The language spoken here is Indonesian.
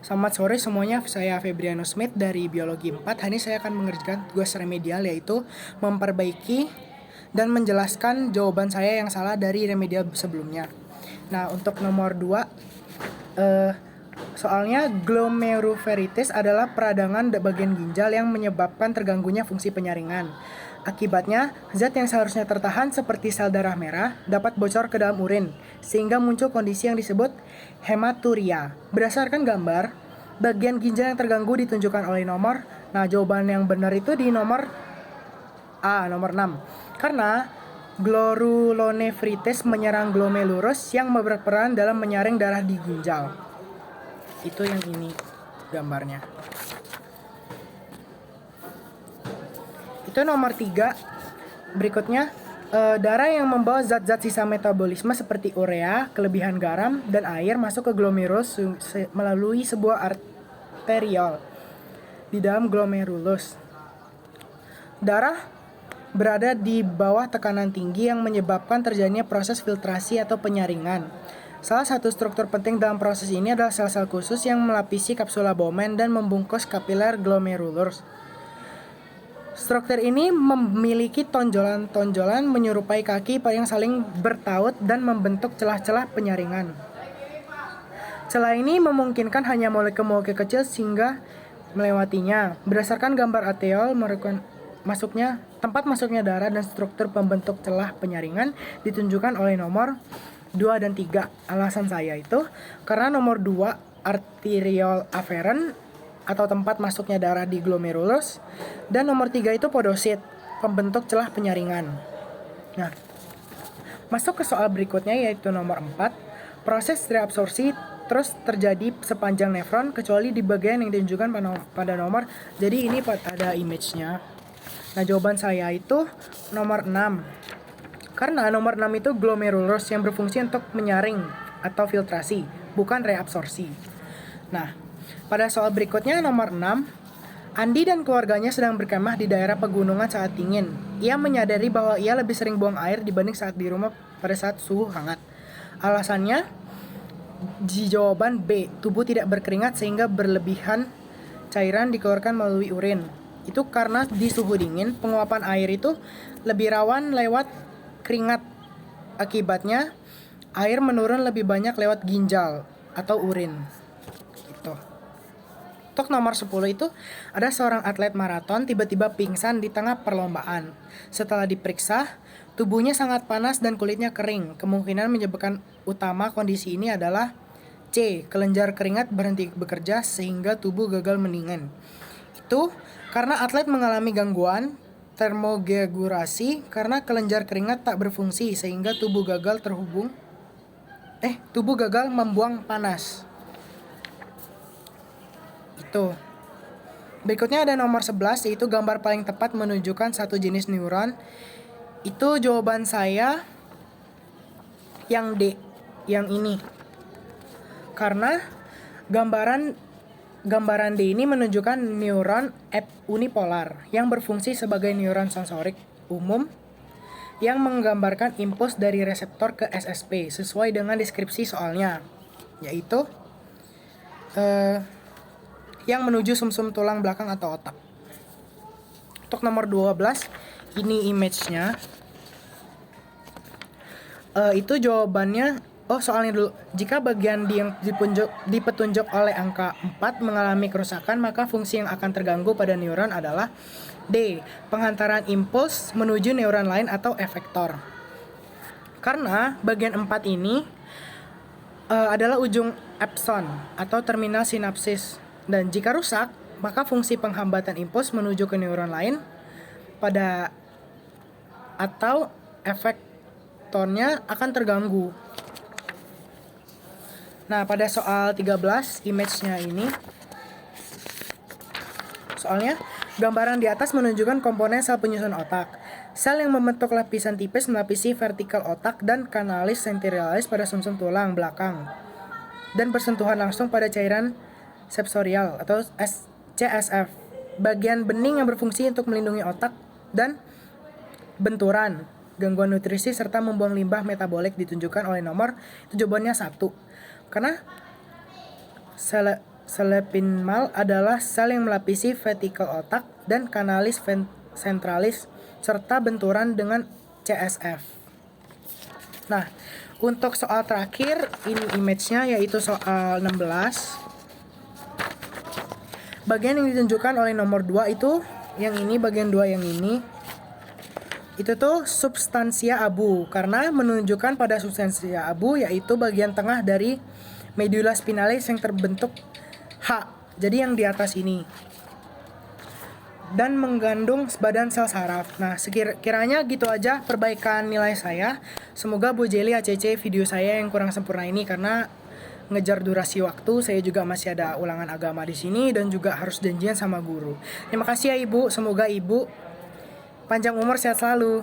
Selamat sore semuanya, saya Febriano Smith dari Biologi 4. Hari ini saya akan mengerjakan tugas remedial, yaitu memperbaiki dan menjelaskan jawaban saya yang salah dari remedial sebelumnya. Nah, untuk nomor 2, soalnya glomeruloferitis adalah peradangan bagian ginjal yang menyebabkan terganggunya fungsi penyaringan. Akibatnya, zat yang seharusnya tertahan seperti sel darah merah dapat bocor ke dalam urin, sehingga muncul kondisi yang disebut hematuria. Berdasarkan gambar, bagian ginjal yang terganggu ditunjukkan oleh nomor. Nah, jawaban yang benar itu di nomor A, nomor 6. Karena glomerulonefritis menyerang glomerulus yang berperan dalam menyaring darah di ginjal. Itu yang ini gambarnya. Itu nomor 3. Berikutnya, darah yang membawa zat-zat sisa metabolisme seperti urea, kelebihan garam, dan air masuk ke glomerulus melalui sebuah arteriol di dalam glomerulus. Darah berada di bawah tekanan tinggi yang menyebabkan terjadinya proses filtrasi atau penyaringan. Salah satu struktur penting dalam proses ini adalah sel-sel khusus yang melapisi kapsula Bowman dan membungkus kapiler glomerulus. Struktur ini memiliki tonjolan-tonjolan menyerupai kaki yang saling bertaut dan membentuk celah-celah penyaringan. Celah ini memungkinkan hanya molekul-molekul kecil sehingga melewatinya. Berdasarkan gambar arteriol, tempat masuknya darah dan struktur pembentuk celah penyaringan ditunjukkan oleh nomor 2 dan 3. Alasan saya itu karena nomor 2 arteriol afferent atau tempat masuknya darah di glomerulus, dan nomor 3 itu podosit, pembentuk celah penyaringan. Nah, masuk ke soal berikutnya, yaitu nomor 4. Proses reabsorpsi terus terjadi sepanjang nefron kecuali di bagian yang ditunjukkan pada nomor. Jadi ini ada image-nya. Nah, jawaban saya itu nomor 6. Karena nomor 6 itu glomerulus yang berfungsi untuk menyaring atau filtrasi, bukan reabsorpsi. Nah, pada soal berikutnya nomor 6, Andi dan keluarganya sedang berkemah di daerah pegunungan saat dingin. Ia menyadari bahwa ia lebih sering buang air dibanding saat di rumah pada saat suhu hangat. Alasannya di jawaban B, tubuh tidak berkeringat sehingga berlebihan cairan dikeluarkan melalui urin. Itu karena di suhu dingin, penguapan air itu lebih rawan lewat keringat. Akibatnya, air menurun lebih banyak lewat ginjal atau urin. Gitu. Untuk nomor 10 itu, ada seorang atlet maraton tiba-tiba pingsan di tengah perlombaan. Setelah diperiksa, tubuhnya sangat panas dan kulitnya kering. Kemungkinan menyebabkan utama kondisi ini adalah C. Kelenjar keringat berhenti bekerja sehingga tubuh gagal mendingin. Itu karena atlet mengalami gangguan termoregulasi karena kelenjar keringat tak berfungsi sehingga tubuh gagal membuang panas. Itu. Berikutnya ada nomor 11, yaitu gambar paling tepat menunjukkan satu jenis neuron. Itu jawaban saya yang D, yang ini. Karena gambaran D ini menunjukkan neuron unipolar yang berfungsi sebagai neuron sensorik umum yang menggambarkan impuls dari reseptor ke SSP sesuai dengan deskripsi soalnya, yaitu yang menuju sumsum tulang belakang atau otak. Untuk nomor 12, ini image-nya. Itu jawabannya, soalnya dulu. Jika bagian yang dipetunjuk oleh angka 4 mengalami kerusakan, maka fungsi yang akan terganggu pada neuron adalah D. Penghantaran impuls menuju neuron lain atau efektor. Karena bagian 4 ini adalah ujung axon atau terminal sinapsis. Dan jika rusak, maka fungsi penghambatan impuls menuju ke neuron lain atau efektornya akan terganggu. Nah, pada soal 13, image-nya ini. Soalnya, gambaran di atas menunjukkan komponen sel penyusun otak. Sel yang membentuk lapisan tipis melapisi vertikal otak dan kanalis ventricularis pada sumsum tulang belakang dan bersentuhan langsung pada cairan sensorial atau CSF, bagian bening yang berfungsi untuk melindungi otak dan benturan, gangguan nutrisi serta membuang limbah metabolik ditunjukkan oleh nomor. Itu jawabannya 1. Karena Selepinmal adalah sel yang melapisi vesikel otak dan kanalis ventralis serta benturan dengan CSF. Nah, untuk soal terakhir, ini image-nya yaitu soal 16. Bagian yang ditunjukkan oleh nomor 2 itu, yang ini bagian 2 yang ini. Itu tuh substansia abu, karena menunjukkan pada substansia abu yaitu bagian tengah dari medula spinalis yang terbentuk H. Jadi yang di atas ini. Dan mengandung sebadan sel saraf. Nah, sekiranya gitu aja perbaikan nilai saya. Semoga Bu Jelly ACC video saya yang kurang sempurna ini karena ngejar durasi waktu. Saya juga masih ada ulangan agama di sini dan juga harus janjian sama guru. Terima kasih ya Ibu. Semoga Ibu panjang umur, sehat selalu.